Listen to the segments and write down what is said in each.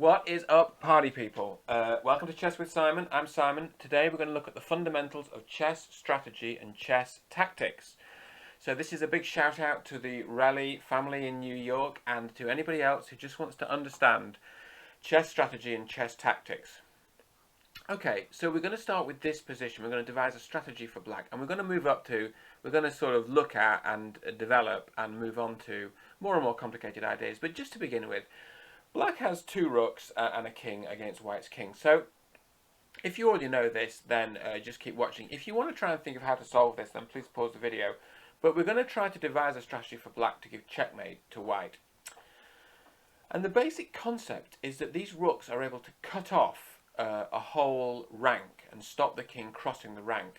What is up, party people? Welcome to Chess with Simon. I'm Simon. Today we're going to look at the fundamentals of chess strategy and chess tactics. So this is a big shout out to the Raleigh family in New York and to anybody else who just wants to understand chess strategy and chess tactics. Okay, so we're going to start with this position. We're going to devise a strategy for black, and we're going to move up to, we're going to sort of look at and develop and move on to more and more complicated ideas. But just to begin with, black has two rooks and a king against white's king. So if you already know this, then just keep watching. If you want to try and think of how to solve this, then please pause the video. But we're going to try to devise a strategy for black to give checkmate to white. And the basic concept is that these rooks are able to cut off a whole rank and stop the king crossing the rank.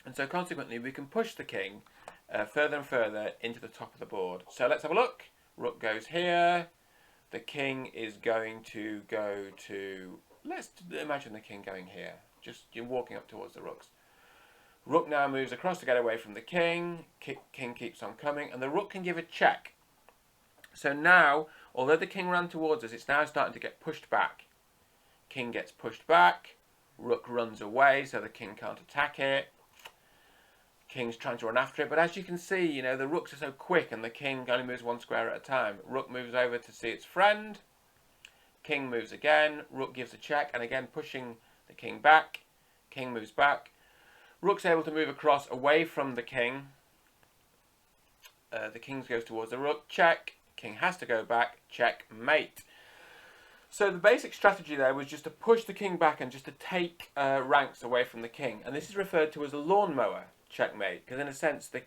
And so consequently we can push the king further and further into the top of the board. So let's have a look. Rook goes here. The king is going to go to, let's imagine the king going here. Just you're walking up towards the rooks. Rook now moves across to get away from the king. King keeps on coming, and the rook can give a check. So now, although the king ran towards us, it's now starting to get pushed back. King gets pushed back. Rook runs away, so the king can't attack it. King's trying to run after it, but as you can see, you know, the rooks are so quick and the king only moves one square at a time. Rook moves over to see its friend. King moves again. Rook gives a check, and again pushing the king back. King moves back. Rook's able to move across away from the king. The king goes towards the rook. Check. King has to go back. Checkmate. So the basic strategy there was just to push the king back and just to take ranks away from the king. And this is referred to as a lawnmower checkmate, because in a sense the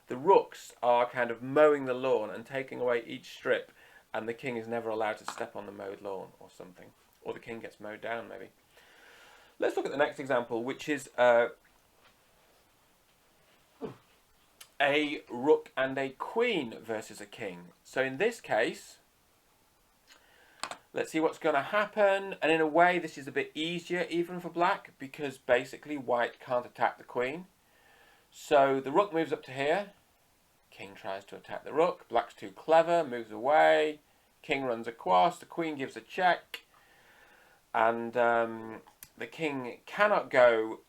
rooks are kind of mowing the lawn and taking away each strip, and the king is never allowed to step on the mowed lawn or something. Or the king gets mowed down maybe. Let's look at the next example, which is a rook and a queen versus a king. So in this case, let's see what's going to happen. And in a way, this is a bit easier even for black, because basically white can't attack the queen. So the rook moves up to here. King tries to attack the rook. Black's too clever, moves away. King runs across. The queen gives a check. And the king cannot go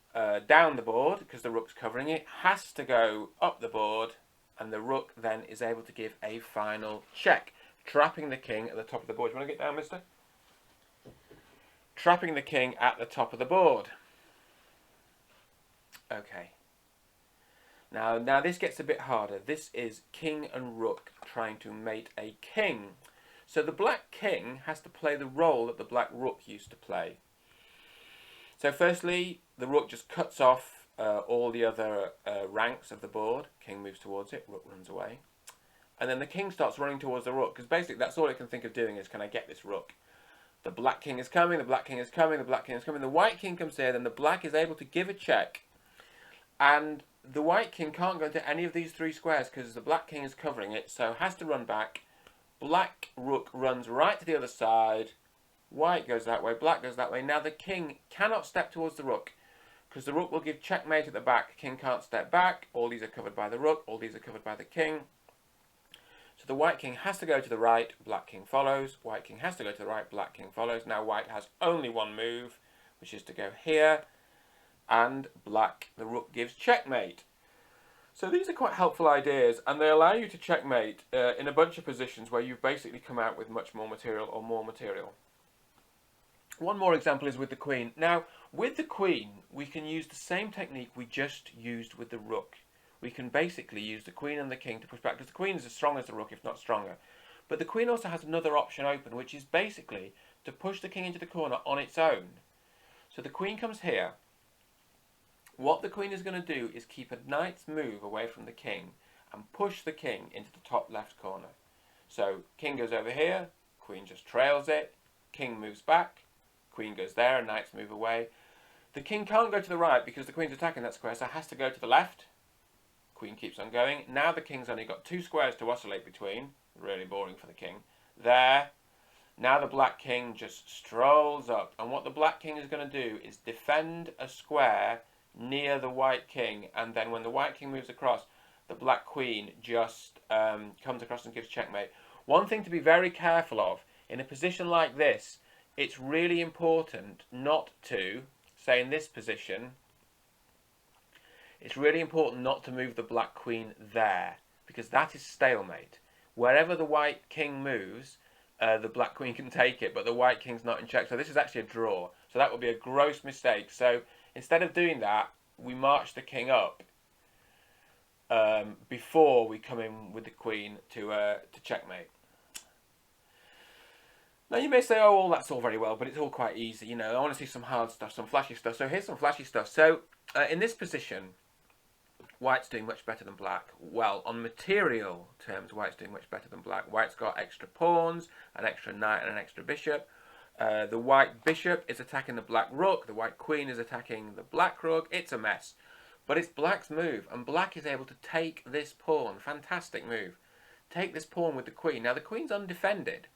down the board because the rook's covering it. Has to go up the board. And the rook then is able to give a final check, trapping the king at the top of the board. Do you want to get down, mister? Trapping the king at the top of the board. Okay. Now this gets a bit harder. This is king and rook trying to mate a king. So the black king has to play the role that the black rook used to play. So firstly, the rook just cuts off all the other ranks of the board. King moves towards it, rook runs away. And then the king starts running towards the rook, because basically that's all it can think of doing is, can I get this rook? The black king is coming, the black king is coming, the black king is coming. The white king comes here, then the black is able to give a check. And the white king can't go into any of these three squares because the black king is covering it, so has to run back. Black rook runs right to the other side. White goes that way, black goes that way. Now the king cannot step towards the rook, because the rook will give checkmate at the back. King can't step back. All these are covered by the rook, all these are covered by the king. So the white king has to go to the right, black king follows. White king has to go to the right, black king follows. Now white has only one move, which is to go here. And black, the rook gives checkmate. So these are quite helpful ideas, and they allow you to checkmate in a bunch of positions where you've basically come out with much more material or more material. One more example is with the queen. Now, with the queen, we can use the same technique we just used with the rook. We can basically use the queen and the king to push back, because the queen is as strong as the rook, if not stronger. But the queen also has another option open, which is basically to push the king into the corner on its own. So the queen comes here. What the queen is going to do is keep a knight's move away from the king and push the king into the top left corner. So king goes over here, queen just trails it, king moves back, queen goes there, and knights move away. The king can't go to the right because the queen's attacking that square, so has to go to the left. Queen keeps on going. Now the king's only got two squares to oscillate between. Really boring for the king. There. Now the black king just strolls up, and what the black king is going to do is defend a square near the white king, and then when the white king moves across, the black queen just comes across and gives checkmate. One thing to be very careful of In a position like this, it's really important not to, say in this position, it's really important not to move the black queen there, because that is stalemate. Wherever the white king moves, the black queen can take it, but the white king's not in check. So this is actually a draw. So that would be a gross mistake. So instead of doing that, we march the king up before we come in with the queen to checkmate. Now you may say, oh, well, that's all very well, but it's all quite easy. You know, I want to see some hard stuff, some flashy stuff. So here's some flashy stuff. So in this position, white's doing much better than black. Well, on material terms, white's doing much better than black. White's got extra pawns, an extra knight and an extra bishop. The white bishop is attacking the black rook. The white queen is attacking the black rook. It's a mess. But it's black's move, and black is able to take this pawn. Fantastic move. Take this pawn with the queen. Now, the queen's undefended,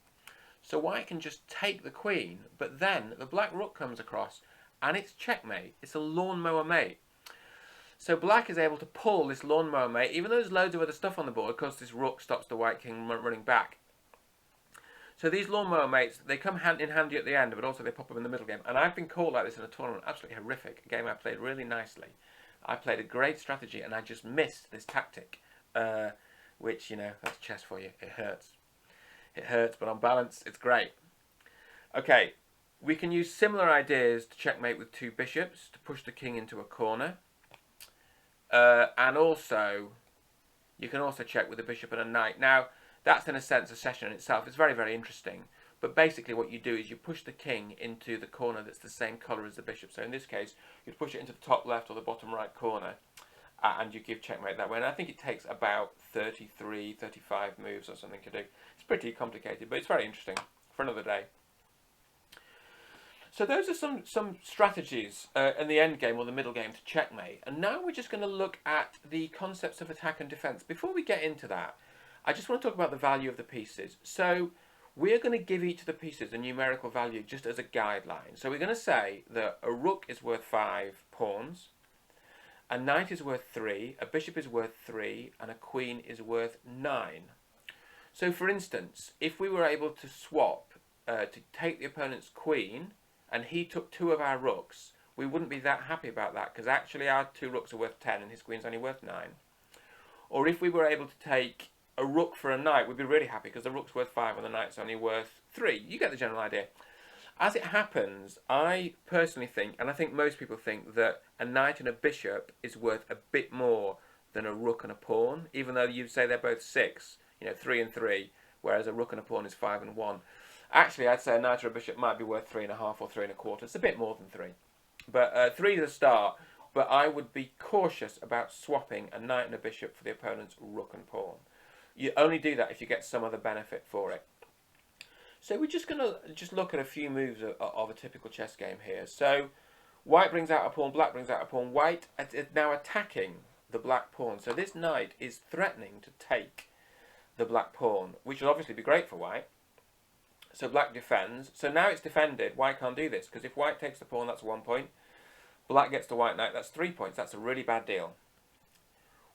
so white can just take the queen, but then the black rook comes across, and it's checkmate. It's a lawnmower mate. So black is able to pull this lawnmower mate, even though there's loads of other stuff on the board, because this rook stops the white king running back. So these lawnmower mates, they come hand in handy at the end, but also they pop up in the middle game. And I've been caught like this in a tournament, absolutely horrific. A game I played really nicely. I played a great strategy, and I just missed this tactic, which, you know, that's chess for you. It hurts. It hurts, but on balance, it's great. Okay, we can use similar ideas to checkmate with two bishops, to push the king into a corner. And also, you can also check with a bishop and a knight. Now, that's in a sense a session in itself. It's very, very interesting. But basically what you do is you push the king into the corner that's the same colour as the bishop. So in this case, you'd push it into the top left or the bottom right corner, and you give checkmate that way. And I think it takes about 33, 35 moves or something to do. It's pretty complicated, but it's very interesting for another day. So those are some strategies in the end game or the middle game to checkmate. And now we're just going to look at the concepts of attack and defence. Before we get into that, I just want to talk about the value of the pieces. So we're going to give each of the pieces a numerical value just as a guideline. So we're going to say that a rook is worth 5 pawns, a knight is worth 3, a bishop is worth 3, and a queen is worth 9. So for instance, if we were able to swap to take the opponent's queen, and he took 2 of our rooks, we wouldn't be that happy about that, because actually our 2 rooks are worth 10 and his queen's only worth 9. Or if we were able to take a rook for a knight, we'd be really happy because the rook's worth 5 and the knight's only worth 3. You get the general idea. As it happens, I personally think, and I think most people think, that a knight and a bishop is worth a bit more than a rook and a pawn, even though you say they're both 6, 3 and 3, whereas a rook and a pawn is 5 and 1. Actually, I'd say a knight or a bishop might be worth 3.5 or 3.25. It's a bit more than 3. But 3 is a start. But I would be cautious about swapping a knight and a bishop for the opponent's rook and pawn. You only do that if you get some other benefit for it. So we're just going to look at a few moves of a typical chess game here. So white brings out a pawn, black brings out a pawn. White is now attacking the black pawn. So this knight is threatening to take the black pawn, which would obviously be great for white. So black defends. So now it's defended. White can't do this, because if white takes the pawn, that's 1 point. Black gets the white knight, that's 3 points. That's a really bad deal.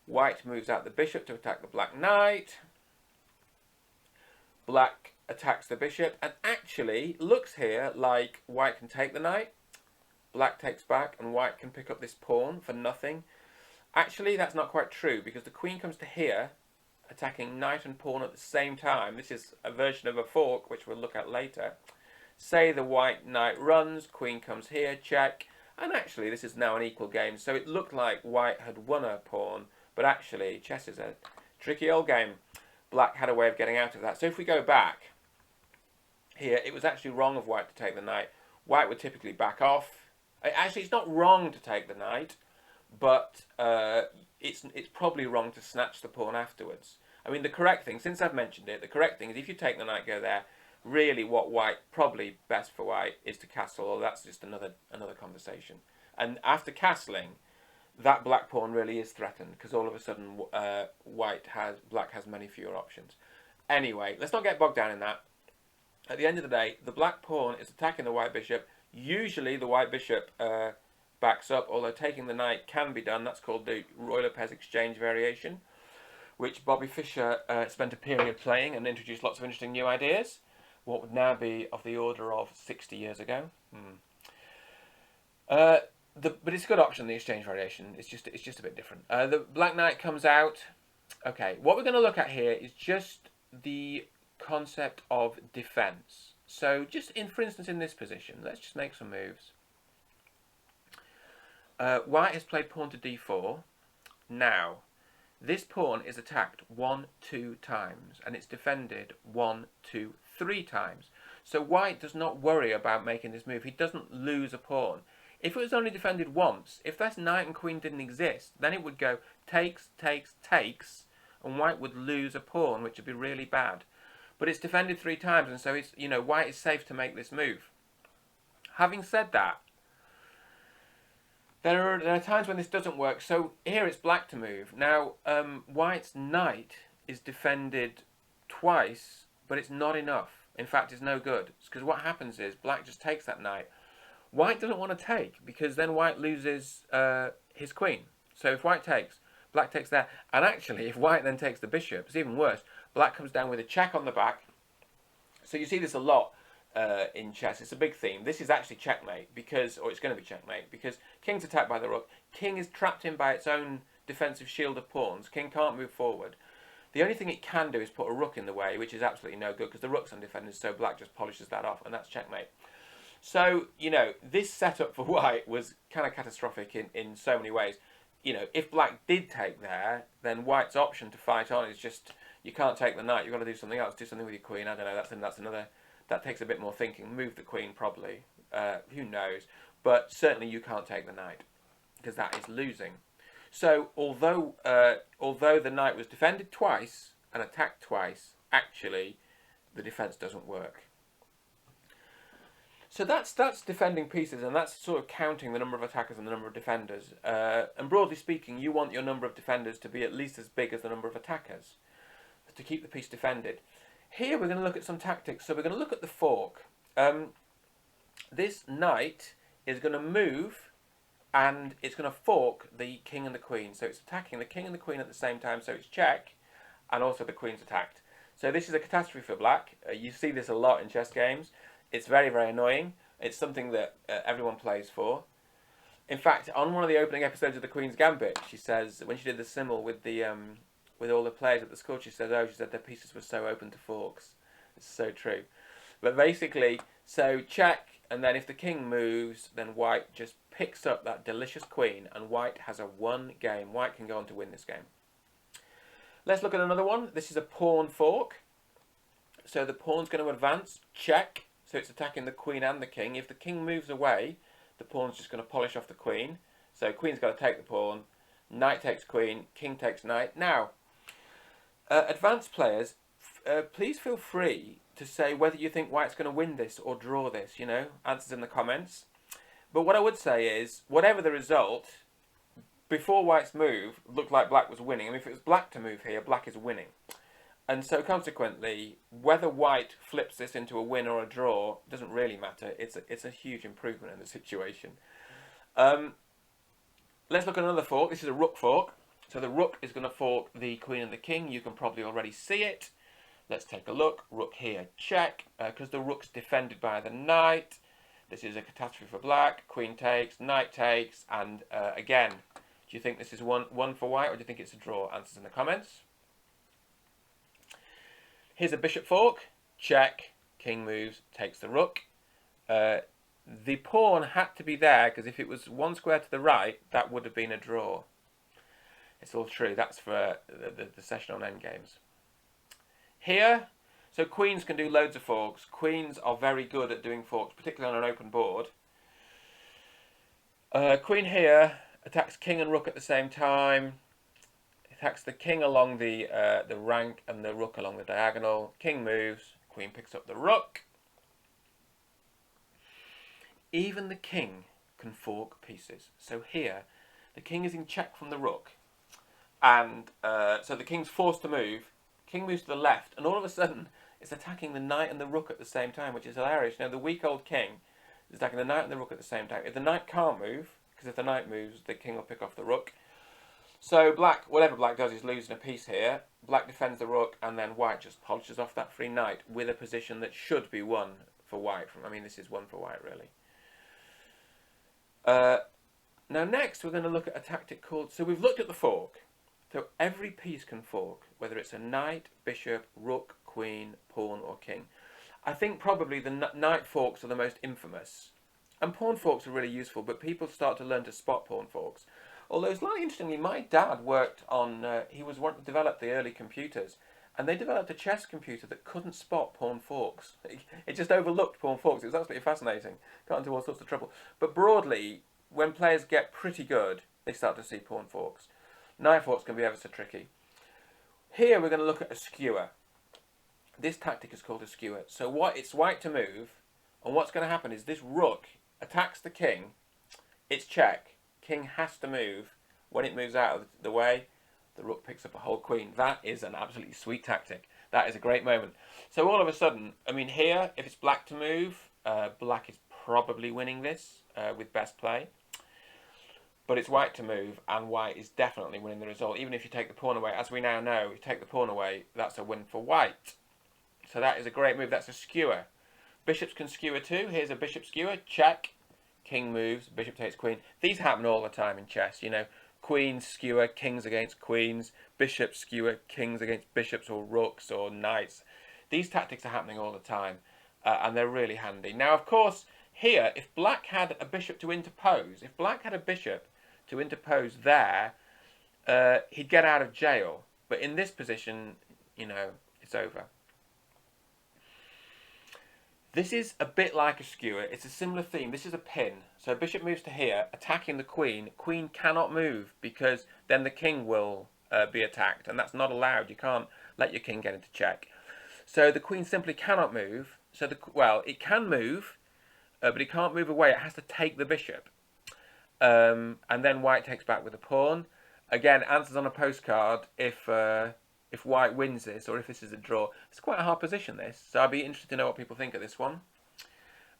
White moves out the bishop to attack the black knight. Black attacks the bishop, and actually looks here like white can take the knight. Black takes back, and white can pick up this pawn for nothing. Actually, that's not quite true, because the queen comes to here, attacking knight and pawn at the same time. This is a version of a fork, which we'll look at later. Say the white knight runs, queen comes here, check, and actually this is now an equal game. So it looked like white had won a pawn, but actually chess is a tricky old game. Black had a way of getting out of that. So if we go back here, it was actually wrong of white to take the knight. White would typically back off. Actually, it's not wrong to take the knight, but it's probably wrong to snatch the pawn afterwards. I mean, the correct thing, since I've mentioned it, the correct thing is if you take the knight, go there. Really, what white, probably best for white, is to castle, or that's just another conversation. And after castling, that black pawn really is threatened, because all of a sudden black has many fewer options. Anyway, let's not get bogged down in that. At the end of the day, the black pawn is attacking the white bishop. Usually the white bishop backs up, although taking the knight can be done. That's called the Roy Lopez exchange variation, which Bobby Fischer spent a period playing and introduced lots of interesting new ideas. what would now be of the order of 60 years ago. But it's a good option, the exchange variation. It's just a bit different. The Black Knight comes out. Okay, what we're going to look at here is just the concept of defense. So just for instance, in this position, let's just make some moves. White has played pawn to d4. Now, this pawn is attacked 1, 2 times, and it's defended 1, 2, 3 times. So white does not worry about making this move. He doesn't lose a pawn. If it was only defended once, if that knight and queen didn't exist, then it would go takes, takes, takes, and white would lose a pawn, which would be really bad. But it's defended 3 times, and so it's, white is safe to make this move. Having said that, there are times when this doesn't work. So here it's black to move. Now, white's knight is defended twice, but it's not enough. In fact, it's no good. Because what happens is black just takes that knight. White doesn't want to take, because then white loses his queen. So if white takes, black takes there. And actually, if white then takes the bishop, it's even worse. Black comes down with a check on the back. So you see this a lot in chess. It's a big theme. This is actually checkmate, or it's going to be checkmate, because king's attacked by the rook. King is trapped in by its own defensive shield of pawns. King can't move forward. The only thing it can do is put a rook in the way, which is absolutely no good, because the rook's undefended, so black just polishes that off, and that's checkmate. So, this setup for white was kind of catastrophic in so many ways. If black did take there, then white's option to fight on is just, you can't take the knight, you've got to do something else, do something with your queen, I don't know, that's another, that takes a bit more thinking. Move the queen, probably, who knows, but certainly you can't take the knight, because that is losing. So, although the knight was defended twice and attacked twice, actually, the defense doesn't work. So that's defending pieces, and that's sort of counting the number of attackers and the number of defenders. And broadly speaking, you want your number of defenders to be at least as big as the number of attackers to keep the piece defended. Here we're going to look at some tactics. So we're going to look at the fork. This knight is going to move, and it's going to fork the king and the queen. So it's attacking the king and the queen at the same time, so it's check, and also the queen's attacked. So this is a catastrophe for black. You see this a lot in chess games. It's very, very annoying. It's something that everyone plays for. In fact, on one of the opening episodes of the Queen's Gambit, she says, when she did the simul with all the players at the school, she said their pieces were so open to forks. It's so true. But basically, so check, and then if the king moves, then white just picks up that delicious queen, and white has a one game. White can go on to win this game. Let's look at another one. This is a pawn fork. So the pawn's going to advance, check. So it's attacking the queen and the king. If the king moves away, the pawn's just going to polish off the queen. So queen's got to take the pawn. Knight takes queen. King takes knight. Now, advanced players, please feel free to say whether you think white's going to win this or draw this. Answers in the comments. But what I would say is, whatever the result, before white's move, looked like black was winning. I mean, if it was black to move here, black is winning. And so consequently, whether white flips this into a win or a draw doesn't really matter. It's a huge improvement in the situation. Let's look at another fork. This is a rook fork. So the rook is going to fork the queen and the king. You can probably already see it. Let's take a look. Rook here, check, because the rook's defended by the knight. This is a catastrophe for black. Queen takes, knight takes, and again, do you think this is one for white, or do you think it's a draw? Answers in the comments. Here's a bishop fork, check, king moves, takes the rook. The pawn had to be there, because if it was one square to the right, that would have been a draw. It's all true, that's for the session on endgames. Here, so queens can do loads of forks. Queens are very good at doing forks, particularly on an open board. Queen here attacks king and rook at the same time. Attacks the king along the rank and the rook along the diagonal. King moves, queen picks up the rook. Even the king can fork pieces. So here, the king is in check from the rook. And so the king's forced to move. King moves to the left, and all of a sudden, it's attacking the knight and the rook at the same time, which is hilarious. The weak old king is attacking the knight and the rook at the same time. If the knight can't move, because if the knight moves, the king will pick off the rook. So black, whatever black does, is losing a piece here. Black defends the rook, and then white just polishes off that free knight with a position that should be won for white. I mean, this is one for white, really. Now next, we're going to look at a tactic called... So we've looked at the fork. So every piece can fork, whether it's a knight, bishop, rook, queen, pawn, or king. I think probably the knight forks are the most infamous. And pawn forks are really useful, but people start to learn to spot pawn forks. Although, slightly interestingly, my dad worked on... he was one to develop the early computers, and they developed a chess computer that couldn't spot pawn forks. It just overlooked pawn forks. It was absolutely fascinating. Got into all sorts of trouble. But broadly, when players get pretty good, they start to see pawn forks. Knight forks can be ever so tricky. Here we're going to look at a skewer. This tactic is called a skewer. So it's white to move, and what's going to happen is this rook attacks the king. It's check. King has to move. When it moves out of the way, the rook picks up a whole queen. That is an absolutely sweet tactic. That is a great moment. So all of a sudden, I mean here, if it's black to move, black is probably winning this with best play. But it's white to move, and white is definitely winning the result. Even if you take the pawn away, as we now know, if you take the pawn away, that's a win for white. So that is a great move. That's a skewer. Bishops can skewer too. Here's a bishop skewer. Check. King moves. Bishop takes queen. These happen all the time in chess. You know, queens skewer, kings against queens. Bishops skewer, kings against bishops or rooks or knights. These tactics are happening all the time, and they're really handy. Now, of course, here, if black had a bishop to interpose, there, he'd get out of jail. But in this position, you know, it's over. This is a bit like a skewer. It's a similar theme. This is a pin. So bishop moves to here, attacking the queen. Queen cannot move because then the king will be attacked, and that's not allowed. You can't let your king get into check. So the queen simply cannot move. So well, it can move, but it can't move away. It has to take the bishop. And then white takes back with a pawn. Again, answers on a postcard if white wins this, or if this is a draw. It's quite a hard position, this. So I'd be interested to know what people think of this one.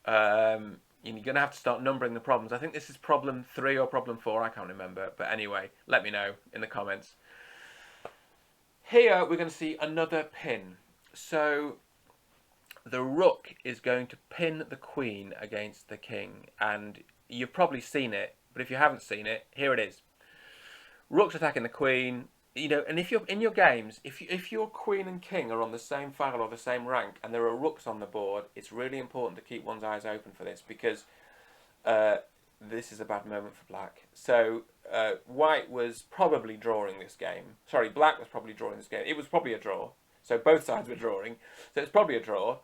You're going to have to start numbering the problems. I think this is problem 3 or problem 4. I can't remember. But anyway, let me know in the comments. Here, we're going to see another pin. So the rook is going to pin the queen against the king. And you've probably seen it. But if you haven't seen it, here it is. Rook's attacking the queen. You know, and if you're in your games, if your queen and king are on the same file or the same rank, and there are rooks on the board, it's really important to keep one's eyes open for this, because this is a bad moment for black. So white was probably drawing this game. Sorry, black was probably drawing this game. It was probably a draw. So both sides were drawing. So it's probably a draw.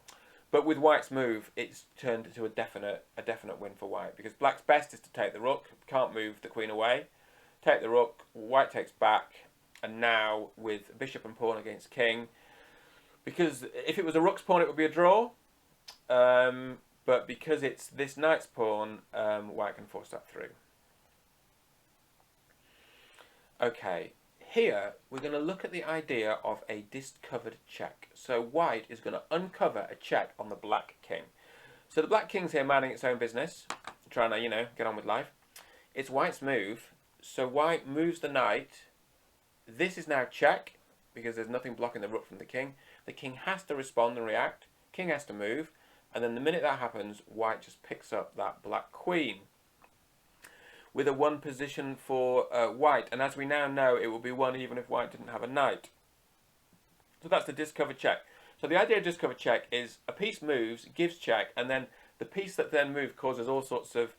But with white's move, it's turned into a definite win for white, because black's best is to take the rook, can't move the queen away, take the rook, white takes back. And now with bishop and pawn against king, because if it was a rook's pawn, it would be a draw. But because it's this knight's pawn, white can force that through. Okay, here we're going to look at the idea of a discovered check. So white is going to uncover a check on the black king. So the black king's here minding its own business, trying to, you know, get on with life. It's white's move. So white moves the knight. This is now check, because there's nothing blocking the rook from the king. The king has to respond and react. King has to move. And then the minute that happens, white just picks up that black queen. With a 1 position for white. And as we now know, it will be 1 even if white didn't have a knight. So that's the discovered check. So the idea of discovered check is a piece moves, gives check, and then the piece that then moves causes all sorts of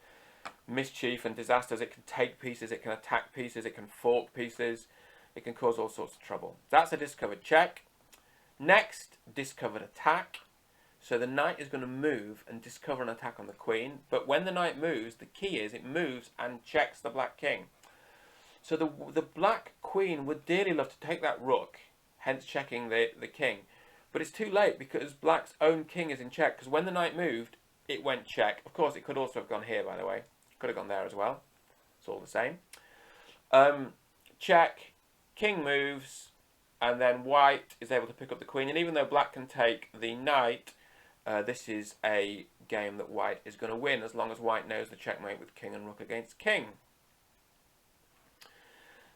mischief and disasters. It can take pieces, it can attack pieces, it can fork pieces. It can cause all sorts of trouble. That's a discovered check. Next, discovered attack. So the knight is going to move and discover an attack on the queen. But when the knight moves, the key is it moves and checks the black king. So the black queen would dearly love to take that rook, hence checking the king. But it's too late because black's own king is in check. Because when the knight moved, it went check. Of course, it could also have gone here, by the way. Could have gone there as well. It's all the same. Check. King moves, and then white is able to pick up the queen. And even though black can take the knight, this is a game that white is going to win, as long as white knows the checkmate with king and rook against king.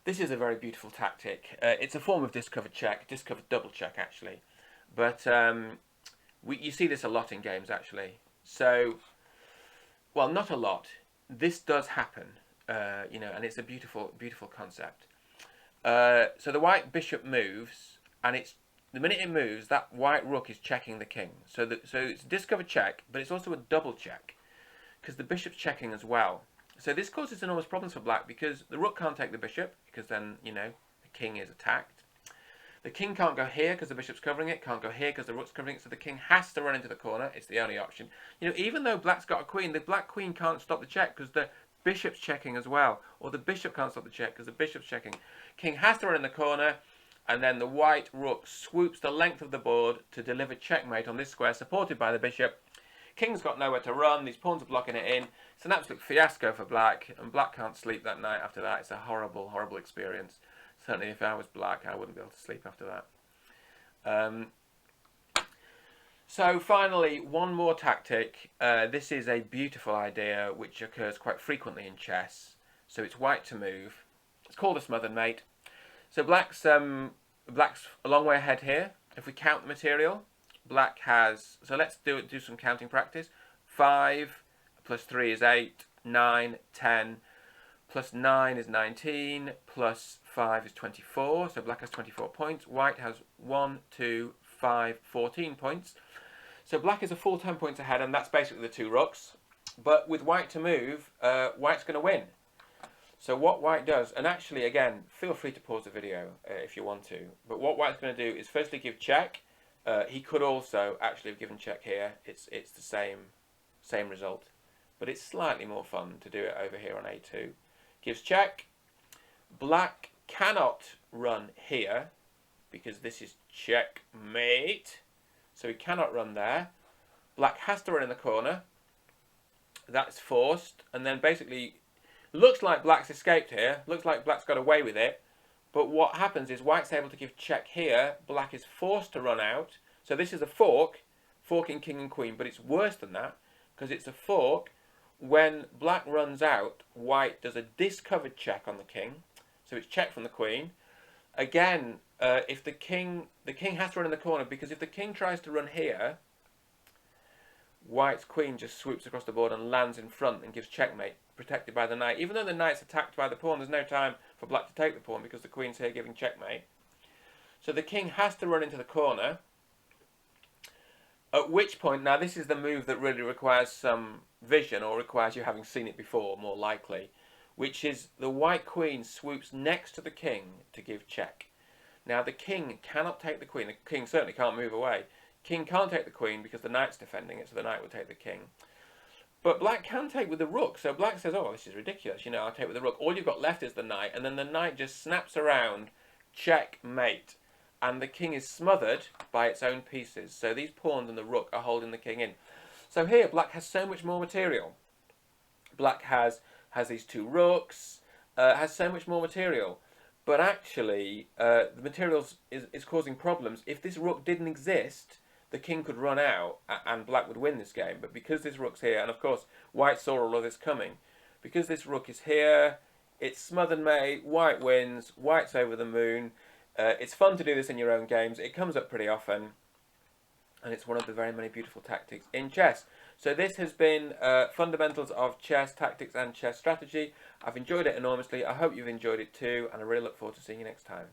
This is a very beautiful tactic. It's a form of discovered check, discovered double check actually, but you see this a lot in games actually. So, well, not a lot. This does happen, and it's a beautiful, beautiful concept. So the white bishop moves, and it's the minute it moves, that white rook is checking the king. So it's a discovered check, but it's also a double check because the bishop's checking as well. So this causes enormous problems for black because the rook can't take the bishop because then the king is attacked. The king can't go here because the bishop's covering it. Can't go here because the rook's covering it. So the king has to run into the corner. It's the only option. Even though black's got a queen, the black queen can't stop the check because the bishop's checking as well. Or the bishop can't stop the check because the bishop's checking. King has to run in the corner. And then the white rook swoops the length of the board to deliver checkmate on this square, supported by the bishop. King's got nowhere to run. These pawns are blocking it in. It's an absolute fiasco for black. And black can't sleep that night after that. It's a horrible, horrible experience. Certainly if I was black, I wouldn't be able to sleep after that. So finally, one more tactic. This is a beautiful idea which occurs quite frequently in chess. So it's white to move. It's called a smothered mate. So black's a long way ahead here. If we count the material, black has, so let's do some counting practice. 5 plus 3 is 8, 9, 10, plus 9 is 19, plus 5 is 24. So black has 24 points. White has 1, 2, 5, 14 points. So black is a full 10 points ahead, and that's basically the two rooks. But with white to move, white's going to win. So what white does, and actually again, feel free to pause the video if you want to, but what white's going to do is firstly give check. He could also actually have given check here. It's the same result, but it's slightly more fun to do it over here on A2. Gives check. Black cannot run here because this is checkmate, so he cannot run there. Black has to run in the corner. That's forced, and then basically looks like black's escaped here. Looks like black's got away with it. But what happens is white's able to give check here. Black is forced to run out. So this is a forking king and queen. But it's worse than that because it's a fork. When black runs out, white does a discovered check on the king. So it's check from the queen. Again, if the king has to run in the corner because if the king tries to run here, white's queen just swoops across the board and lands in front and gives checkmate, protected by the knight. Even though the knight's attacked by the pawn, there's no time for black to take the pawn because the queen's here giving checkmate. So the king has to run into the corner. At which point, now this is the move that really requires some vision, or requires you having seen it before, more likely, which is the white queen swoops next to the king to give check. Now the king cannot take the queen. The king certainly can't move away. King can't take the queen because the knight's defending it, so the knight will take the king. But black can take with the rook, so black says, oh, this is ridiculous, I'll take with the rook. All you've got left is the knight, and then the knight just snaps around, checkmate. And the king is smothered by its own pieces. So these pawns and the rook are holding the king in. So here, black has so much more material. Black has these two rooks, has so much more material. But actually, the material is causing problems. If this rook didn't exist, the king could run out and black would win this game. But because this rook's here, and of course white saw all of this coming, because this rook is here, it's smothered mate, white wins, white's over the moon. It's fun to do this in your own games. It comes up pretty often, and it's one of the very many beautiful tactics in chess. So this has been fundamentals of chess tactics and chess strategy. I've enjoyed it enormously. I hope you've enjoyed it too, and I really look forward to seeing you next time.